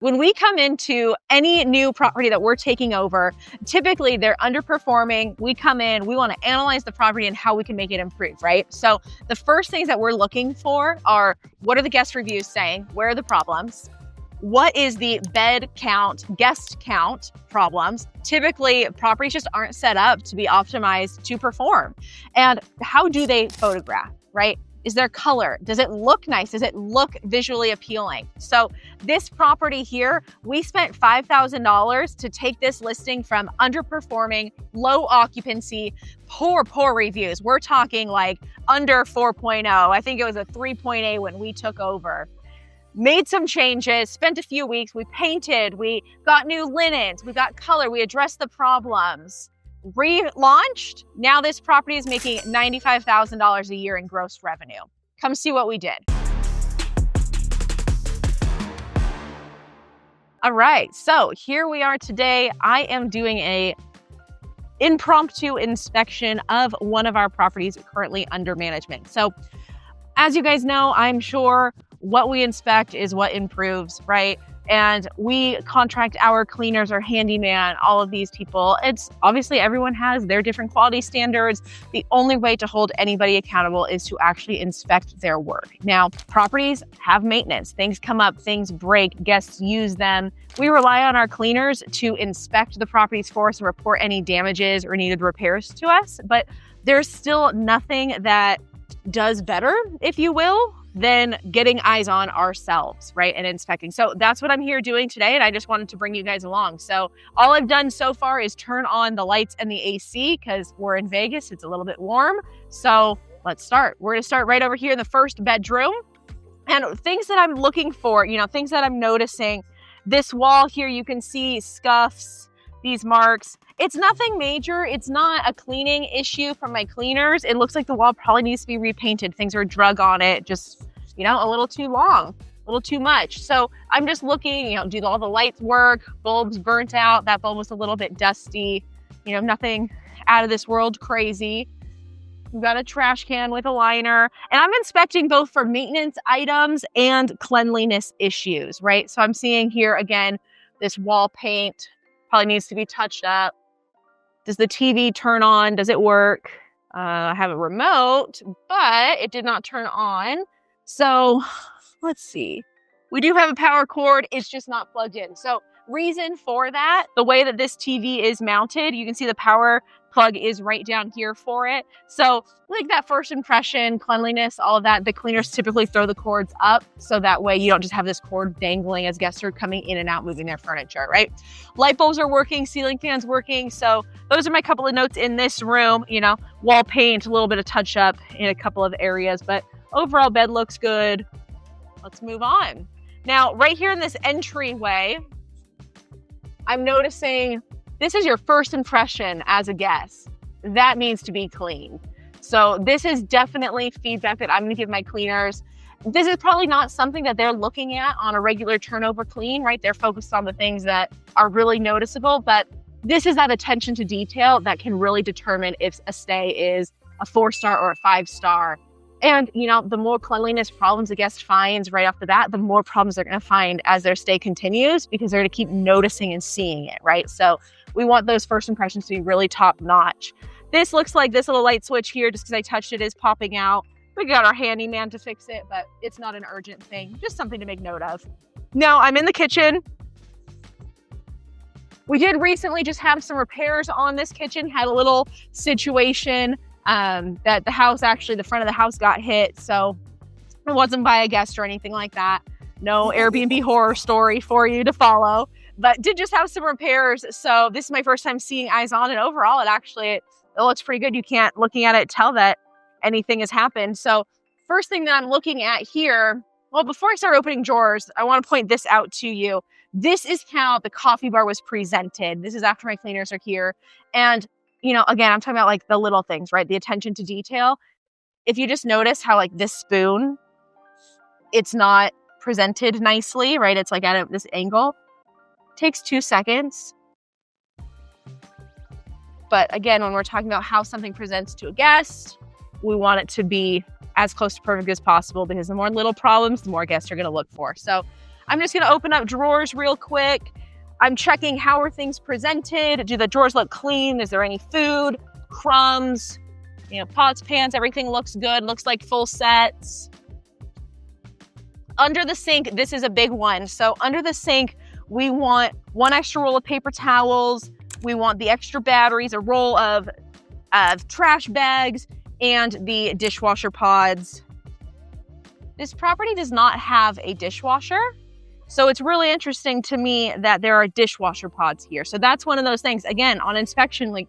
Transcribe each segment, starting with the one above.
When we come into any new property that we're taking over, typically they're underperforming. We come in, we want to analyze the property and how we can make it improve, right? So the first things that we're looking for are, what are the guest reviews saying? Where are the problems? What is the bed count, guest count problems? Typically, properties just aren't set up to be optimized to perform. And how do they photograph, right? Is there color? Does it look nice? Does it look visually appealing? So this property here, we spent $5,000 to take this listing from underperforming, low occupancy, poor reviews. We're talking like under 4.0. I think it was a 3.8 when we took over. Made some changes, spent a few weeks, we painted, we got new linens, we got color, we addressed the problems. Relaunched, now this property is making $95,000 a year in gross revenue. Come see what we did. All right, so here we are today. I am doing a impromptu inspection of one of our properties currently under management. So as you guys know, I'm sure what we inspect is what improves, right? And we contract our cleaners or handyman, all of these people. It's obviously everyone has their different quality standards. The only way to hold anybody accountable is to actually inspect their work. Now, properties have maintenance. Things come up, things break, guests use them. We rely on our cleaners to inspect the properties for us and report any damages or needed repairs to us. But there's still nothing that does better, if you will, than getting eyes on ourselves, right, and inspecting. So that's what I'm here doing today, and I just wanted to bring you guys along. So all I've done so far is turn on the lights and the AC because we're in Vegas, it's a little bit warm. So let's start. We're gonna start right over here in the first bedroom. And things that I'm looking for, things that I'm noticing, this wall here, you can see scuffs, these marks. It's nothing major. It's not a cleaning issue from my cleaners. It looks like the wall probably needs to be repainted. Things are drug on it, just, a little too long, a little too much. So I'm just looking, do all the lights work? Bulbs burnt out. That bulb was a little bit dusty, nothing out of this world crazy. We've got a trash can with a liner, and I'm inspecting both for maintenance items and cleanliness issues, right? So I'm seeing here again, this wall paint probably needs to be touched up. Does the TV turn on? Does it work? I have a remote, but it did not turn on. So let's see. We do have a power cord. It's just not plugged in. So reason for that, the way that this TV is mounted, you can see the power plug is right down here for it. So like that first impression, cleanliness, all of that, the cleaners typically throw the cords up so that way you don't just have this cord dangling as guests are coming in and out, moving their furniture, right? Light bulbs are working, ceiling fans working. So those are my couple of notes in this room, wall paint, a little bit of touch up in a couple of areas, but overall bed looks good. Let's move on. Now, right here in this entryway, I'm noticing this is your first impression as a guest. That needs to be clean. So this is definitely feedback that I'm gonna give my cleaners. This is probably not something that they're looking at on a regular turnover clean, right? They're focused on the things that are really noticeable, but this is that attention to detail that can really determine if a stay is a 4-star or a 5-star. And, the more cleanliness problems a guest finds right off the bat, the more problems they're going to find as their stay continues because they're going to keep noticing and seeing it, right? So we want those first impressions to be really top notch. This looks like this little light switch here, just because I touched it, is popping out. We got our handyman to fix it, but it's not an urgent thing, just something to make note of. Now I'm in the kitchen. We did recently just have some repairs on this kitchen, had a little situation that the house, actually the front of the house got hit. So it wasn't by a guest or anything like that. No Airbnb horror story for you to follow, but did just have some repairs. So this is my first time seeing eyes on, and overall it looks pretty good. You can't, looking at it, tell that anything has happened. So first thing that I'm looking at here, well, before I start opening drawers, I want to point this out to you. This is how the coffee bar was presented. This is after my cleaners are here. And again, I'm talking about like the little things, right? The attention to detail. If you just notice how like this spoon, it's not presented nicely, right? It's like at this angle. It takes 2 seconds. But again, when we're talking about how something presents to a guest, we want it to be as close to perfect as possible because the more little problems, the more guests are going to look for. So I'm just gonna open up drawers real quick. I'm checking how are things presented. Do the drawers look clean? Is there any food, crumbs, pots, pans, everything looks good, looks like full sets. Under the sink, this is a big one. So under the sink, we want 1 extra roll of paper towels. We want the extra batteries, a roll of trash bags, and the dishwasher pods. This property does not have a dishwasher. So it's really interesting to me that there are dishwasher pods here. So that's one of those things, again, on inspection, like,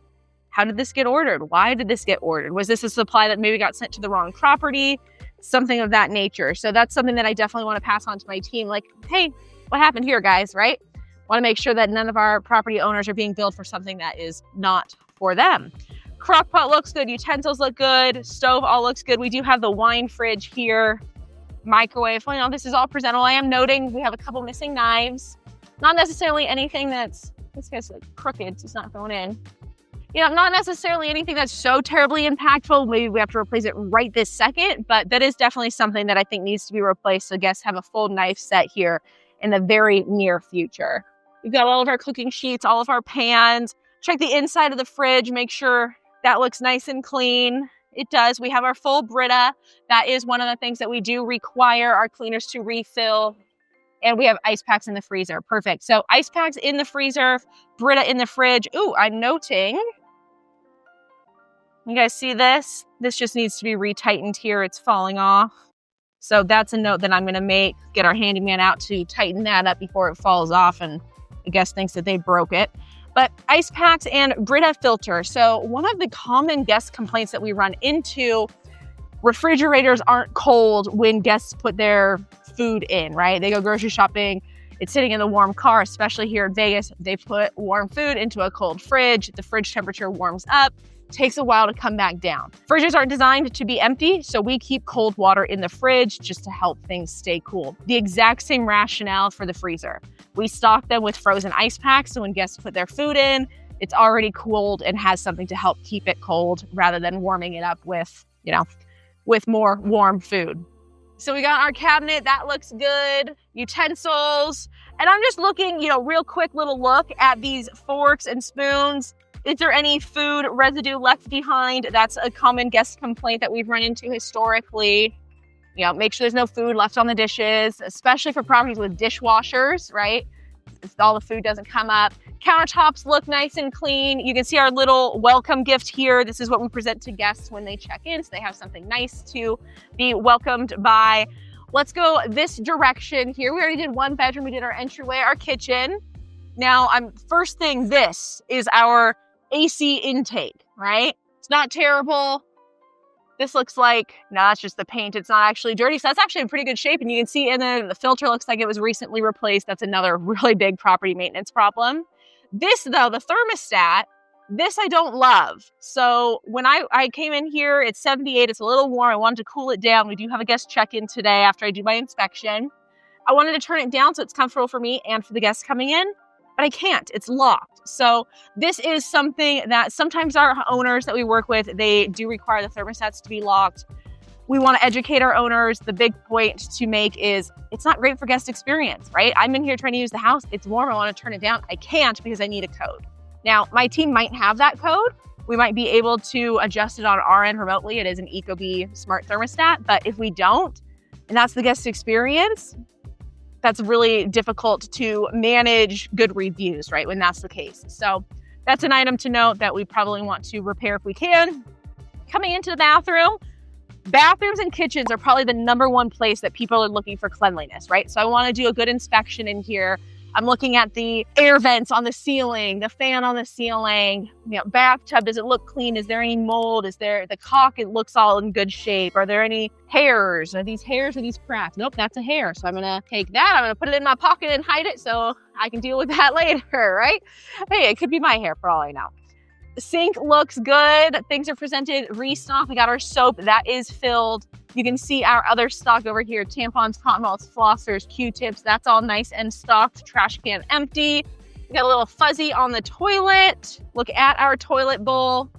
how did this get ordered? Why did this get ordered? Was this a supply that maybe got sent to the wrong property? Something of that nature. So that's something that I definitely want to pass on to my team. Like, hey, what happened here, guys, right? Want to make sure that none of our property owners are being billed for something that is not for them. Crock pot looks good. Utensils look good. Stove all looks good. We do have the wine fridge here. Microwave. Well, this is all presentable. I am noting we have a couple missing knives. Not necessarily anything that's, this guy's like crooked, so it's not going in. Not necessarily anything that's so terribly impactful. Maybe we have to replace it right this second, but that is definitely something that I think needs to be replaced. So guests have a full knife set here in the very near future. We've got all of our cooking sheets, all of our pans. Check the inside of the fridge, make sure that looks nice and clean. It does. We have our full Brita. That is one of the things that we do require our cleaners to refill. And we have ice packs in the freezer. Perfect. So ice packs in the freezer, Brita in the fridge. Ooh, I'm noting. You guys see this? This just needs to be retightened here. It's falling off. So that's a note that I'm going to make. Get our handyman out to tighten that up before it falls off and I guess thinks that they broke it. But ice packs and Brita filter. So one of the common guest complaints that we run into, refrigerators aren't cold when guests put their food in, right? They go grocery shopping, it's sitting in the warm car, especially here in Vegas. They put warm food into a cold fridge. The fridge temperature warms up, takes a while to come back down. Fridges aren't designed to be empty, so we keep cold water in the fridge just to help things stay cool. The exact same rationale for the freezer. We stock them with frozen ice packs, so when guests put their food in, it's already cooled and has something to help keep it cold rather than warming it up with, with more warm food. So we got our cabinet, that looks good. Utensils, and I'm just looking, real quick little look at these forks and spoons. Is there any food residue left behind? That's a common guest complaint that we've run into historically. Make sure there's no food left on the dishes, especially for properties with dishwashers, right? If all the food doesn't come up. Countertops look nice and clean. You can see our little welcome gift here. This is what we present to guests when they check in, so they have something nice to be welcomed by. Let's go this direction here. We already did 1 bedroom. We did our entryway, our kitchen. Now, first thing, this is our AC intake, right? It's not terrible. This looks like, no, it's just the paint. It's not actually dirty. So that's actually in pretty good shape. And you can see in there, the filter looks like it was recently replaced. That's another really big property maintenance problem. This though, the thermostat, this I don't love. So when I came in here, it's 78. It's a little warm. I wanted to cool it down. We do have a guest check-in today after I do my inspection. I wanted to turn it down so it's comfortable for me and for the guests coming in, but I can't. It's locked. So this is something that sometimes our owners that we work with, they do require the thermostats to be locked. We want to educate our owners. The big point to make is it's not great for guest experience, right? I'm in here trying to use the house. It's warm. I want to turn it down. I can't because I need a code. Now, my team might have that code. We might be able to adjust it on our end remotely. It is an Ecobee smart thermostat, but if we don't, and that's the guest experience, that's really difficult to manage good reviews, right, when that's the case. So that's an item to note that we probably want to repair if we can. Coming into the bathroom, bathrooms and kitchens are probably the #1 place that people are looking for cleanliness, right? So I want to do a good inspection in here. I'm looking at the air vents on the ceiling, the fan on the ceiling, bathtub, does it look clean? Is there any mold? Is there the caulk? It looks all in good shape. Are there any hairs? Are these hairs or these cracks? Nope, that's a hair. So I'm gonna take that, I'm gonna put it in my pocket and hide it so I can deal with that later, right? Hey, it could be my hair for all I know. The sink looks good. Things are presented, restock. We got our soap, that is filled. You can see our other stock over here, tampons, cotton balls, flossers, Q-tips. That's all nice and stocked. Trash can empty. We got a little fuzzy on the toilet. Look at our toilet bowl.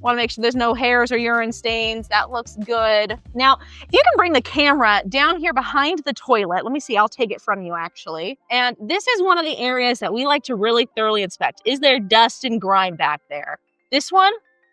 Want to make sure there's no hairs or urine stains. That looks good. Now, if you can bring the camera down here behind the toilet, let me see, I'll take it from you actually. And this is one of the areas that we like to really thoroughly inspect. Is there dust and grime back there? This one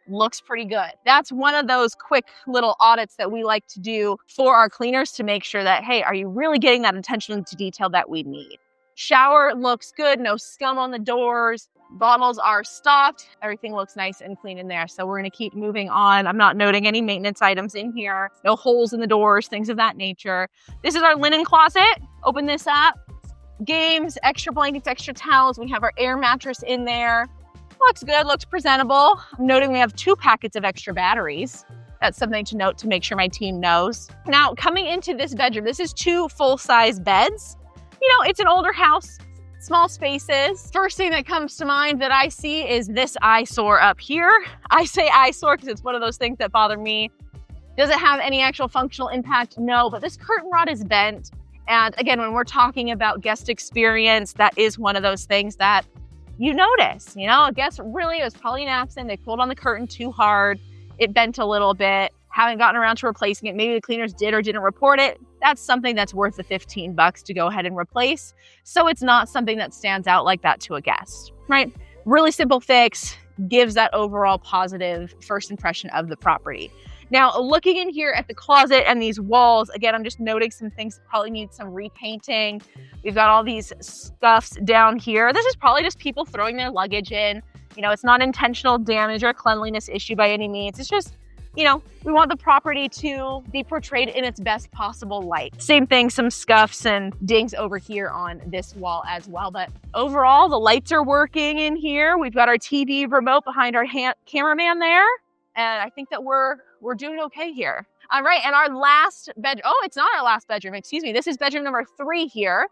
looks pretty good. That's one of those quick little audits that we like to do for our cleaners to make sure that, hey, are you really getting that attention to detail that we need? Shower looks good, no scum on the doors. Bottles are stocked. Everything looks nice and clean in there. So we're going to keep moving on. I'm not noting any maintenance items in here. No holes in the doors, things of that nature. This is our linen closet. Open this up. Games, extra blankets, extra towels. We have our air mattress in there. Looks good, looks presentable. I'm noting we have 2 packets of extra batteries. That's something to note to make sure my team knows. Now, coming into this bedroom, this is 2 full-size beds. You know, it's an older house. Small spaces. First thing that comes to mind that I see is this eyesore up here. I say eyesore because it's one of those things that bother me. Does it have any actual functional impact? No, but this curtain rod is bent. And again, when we're talking about guest experience, that is one of those things that you notice. You know, a guest really, it was probably an accident. They pulled on the curtain too hard. It bent a little bit. Haven't gotten around to replacing it. Maybe the cleaners did or didn't report it. That's something that's worth the $15 to go ahead and replace. So it's not something that stands out like that to a guest, right? Really simple fix, gives that overall positive first impression of the property. Now, looking in here at the closet and these walls, again, I'm just noting some things that probably need some repainting. We've got all these scuffs down here. This is probably just people throwing their luggage in. You know, it's not intentional damage or cleanliness issue by any means. It's just, you know, we want the property to be portrayed in its best possible light. Same thing, some scuffs and dings over here on this wall as well. But overall, the lights are working in here. We've got our TV remote behind our cameraman there. And I think that we're doing okay here. All right, and our last bedroom, oh, it's not our last bedroom, excuse me. This is bedroom number 3 here.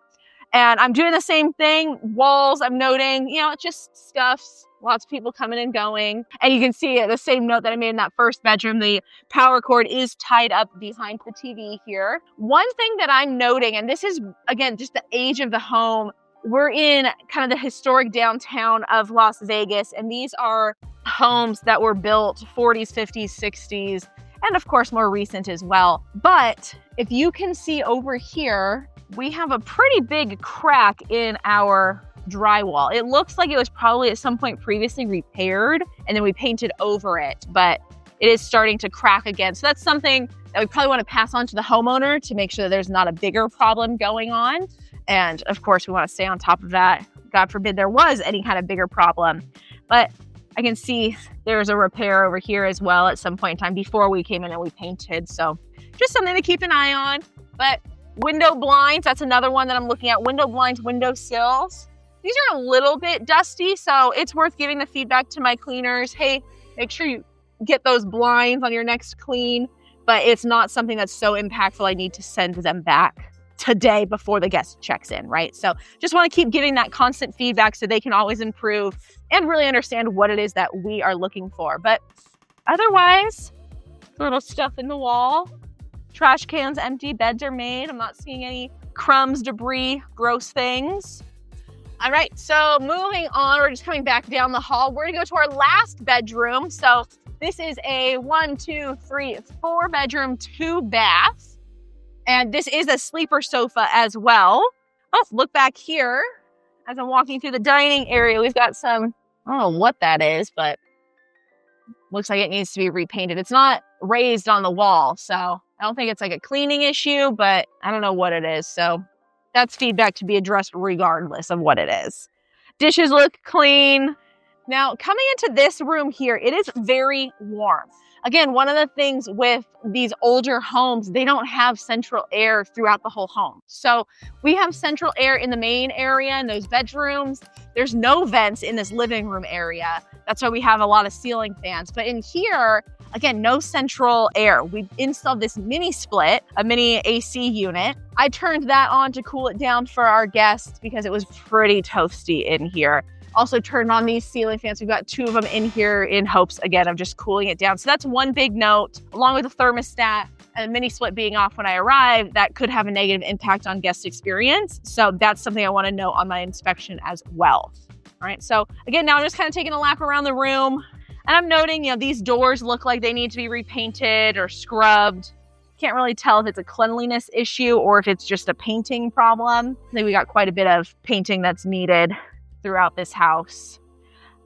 And I'm doing the same thing. Walls, I'm noting, you know, it's just scuffs. Lots of people coming and going. And you can see the same note that I made in that first bedroom, the power cord is tied up behind the TV here. One thing that I'm noting, and this is, again, just the age of the home, we're in kind of the historic downtown of Las Vegas, and these are homes that were built 40s, 50s, 60s, and of course more recent as well. But if you can see over here, we have a pretty big crack in our drywall. It looks like it was probably at some point previously repaired and then we painted over it, but it is starting to crack again. So that's something that we probably want to pass on to the homeowner to make sure that there's not a bigger problem going on. And of course we want to stay on top of that. God forbid there was any kind of bigger problem. But I can see there's a repair over here as well at some point in time before we came in and we painted. So just something to keep an eye on. But window blinds, that's another one that I'm looking at. Window blinds, window sills. These are a little bit dusty, so it's worth giving the feedback to my cleaners. Hey, make sure you get those blinds on your next clean, but it's not something that's so impactful I need to send them back today before the guest checks in, right? So just want to keep giving that constant feedback so they can always improve and really understand what it is that we are looking for. But otherwise, little stuff in the wall, trash cans empty, beds are made. I'm not seeing any crumbs, debris, gross things. All right, so moving on, we're just coming back down the hall. We're gonna go to our last bedroom. So this is a 1, 2, 3, 4 bedroom, 2 bath. And this is a sleeper sofa as well. Let's look back here. As I'm walking through the dining area, we've got some, I don't know what that is, but looks like it needs to be repainted. It's not raised on the wall, so I don't think it's like a cleaning issue, but I don't know what it is. So that's feedback to be addressed regardless of what it is. Dishes look clean. Now, coming into this room here, it is very warm. Again, one of the things with these older homes, they don't have central air throughout the whole home. So we have central air in the main area in those bedrooms. There's no vents in this living room area. That's why we have a lot of ceiling fans. But in here, again, no central air. We installed this mini split, a mini AC unit. I turned that on to cool it down for our guests because it was pretty toasty in here. Also turned on these ceiling fans. We've got 2 of them in here in hopes, again, of just cooling it down. So that's one big note, along with the thermostat and the mini split being off when I arrived, that could have a negative impact on guest experience. So that's something I want to note on my inspection as well. All right, so again, now I'm just kind of taking a lap around the room. And I'm noting, these doors look like they need to be repainted or scrubbed. Can't really tell if it's a cleanliness issue or if it's just a painting problem. I think we got quite a bit of painting that's needed throughout this house.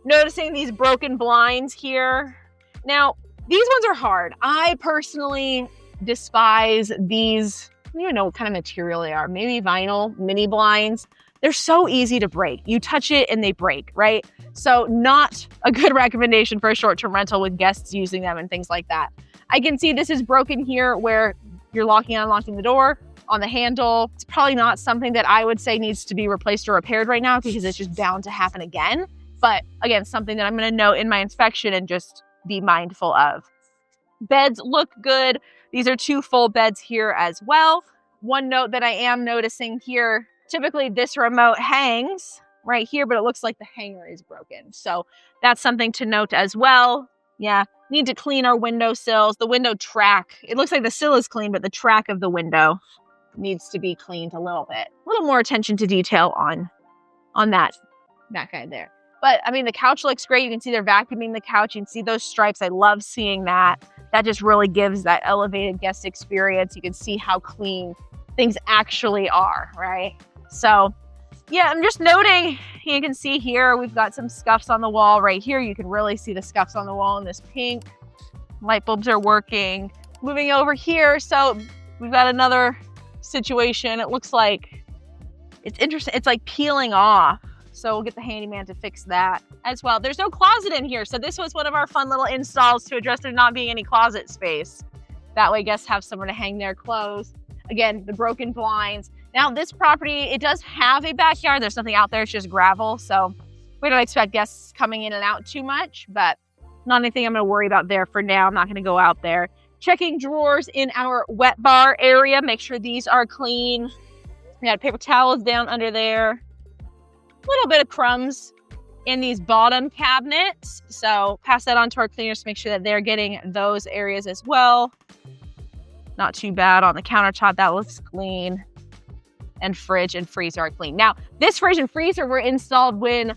Noticing these broken blinds here. Now, these ones are hard. I personally despise these. I don't even know what kind of material they are. Maybe vinyl mini blinds. They're so easy to break. You touch it and they break, right? So not a good recommendation for a short-term rental with guests using them and things like that. I can see this is broken here where you're locking and unlocking the door on the handle. It's probably not something that I would say needs to be replaced or repaired right now because it's just bound to happen again. But again, something that I'm going to note in my inspection and just be mindful of. Beds look good. These are 2 full beds here as well. One note that I am noticing here, typically this remote hangs right here, but it looks like the hanger is broken. So that's something to note as well. Yeah, need to clean our window sills. The window track, it looks like the sill is clean, but the track of the window needs to be cleaned a little bit. A little more attention to detail on that guy there. But I mean, the couch looks great. You can see they're vacuuming the couch. You can see those stripes. I love seeing that. That just really gives that elevated guest experience. You can see how clean things actually are, right? So yeah, I'm just noting, you can see here, we've got some scuffs on the wall right here. You can really see the scuffs on the wall in this pink. Light bulbs are working. Moving over here, so we've got another situation. It looks like, it's interesting, it's like peeling off. So we'll get the handyman to fix that as well. There's no closet in here. So this was one of our fun little installs to address there not being any closet space. That way guests have somewhere to hang their clothes. Again, the broken blinds. Now this property, it does have a backyard. There's nothing out there, it's just gravel. So we don't expect guests coming in and out too much, but not anything I'm gonna worry about there for now. I'm not gonna go out there. Checking drawers in our wet bar area. Make sure these are clean. We got paper towels down under there. A little bit of crumbs in these bottom cabinets. So pass that on to our cleaners to make sure that they're getting those areas as well. Not too bad on the countertop. That looks clean. And fridge and freezer are clean. Now, this fridge and freezer were installed when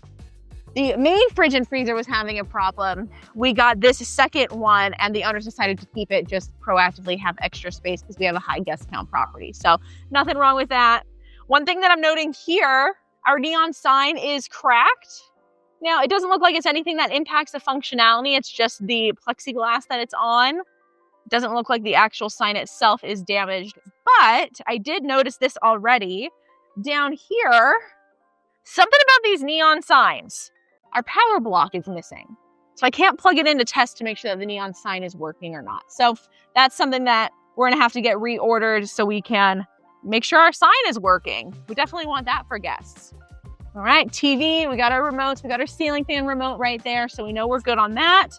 the main fridge and freezer was having a problem. We got this second one and the owners decided to keep it, just proactively have extra space because we have a high guest count property. So nothing wrong with that. One thing that I'm noting here, our neon sign is cracked. Now, it doesn't look like it's anything that impacts the functionality. It's just the plexiglass that it's on. It doesn't look like the actual sign itself is damaged, but I did notice this already. Down here, something about these neon signs. Our power block is missing. So I can't plug it in to test to make sure that the neon sign is working or not. So that's something that we're gonna have to get reordered so we can make sure our sign is working. We definitely want that for guests. All right, TV, we got our remotes, we got our ceiling fan remote right there, so we know we're good on that.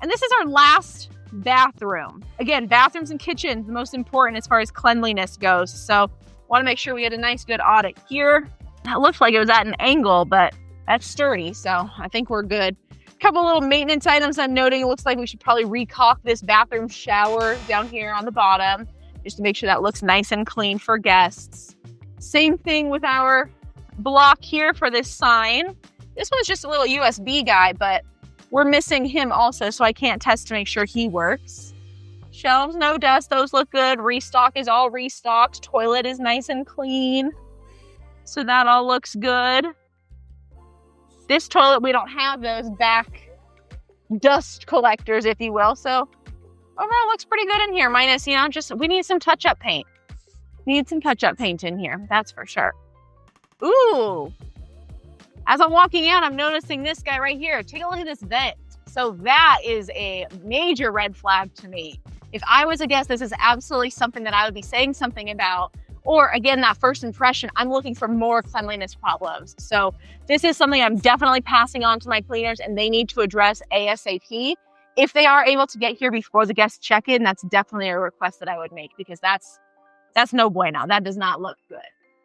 And this is our last bathroom. Again, bathrooms and kitchen, the most important as far as cleanliness goes. So want to make sure we get a nice good audit here. That looks like it was at an angle, but that's sturdy, so I think we're good. A couple little maintenance items I'm noting. It looks like we should probably re-caulk this bathroom shower down here on the bottom, just to make sure that looks nice and clean for guests. Same thing with our block here for this sign. This one's just a little USB guy, but we're missing him also, so I can't test to make sure he works. Shelves, no dust, those look good. Restock is all restocked. Toilet is nice and clean. So that all looks good. This toilet, we don't have those back dust collectors, if you will. So overall looks pretty good in here, minus, just, we need some touch-up paint. Need some touch-up paint in here, that's for sure. Ooh. As I'm walking out, I'm noticing this guy right here. Take a look at this vent. So that is a major red flag to me. If I was a guest, this is absolutely something that I would be saying something about. Or again, that first impression, I'm looking for more cleanliness problems. So this is something I'm definitely passing on to my cleaners and they need to address ASAP. If they are able to get here before the guests check in, that's definitely a request that I would make because that's no bueno. That does not look good.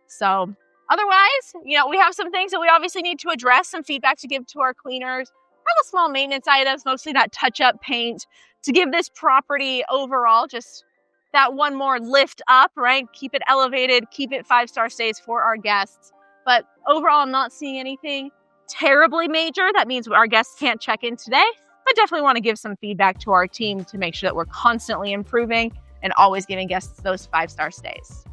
So otherwise, we have some things that we obviously need to address, some feedback to give to our cleaners, couple small maintenance items, mostly that touch-up paint to give this property overall just that one more lift up, right? Keep it elevated, keep it 5-star stays for our guests. But overall, I'm not seeing anything terribly major. That means our guests can't check in today. but definitely want to give some feedback to our team to make sure that we're constantly improving and always giving guests those 5-star stays.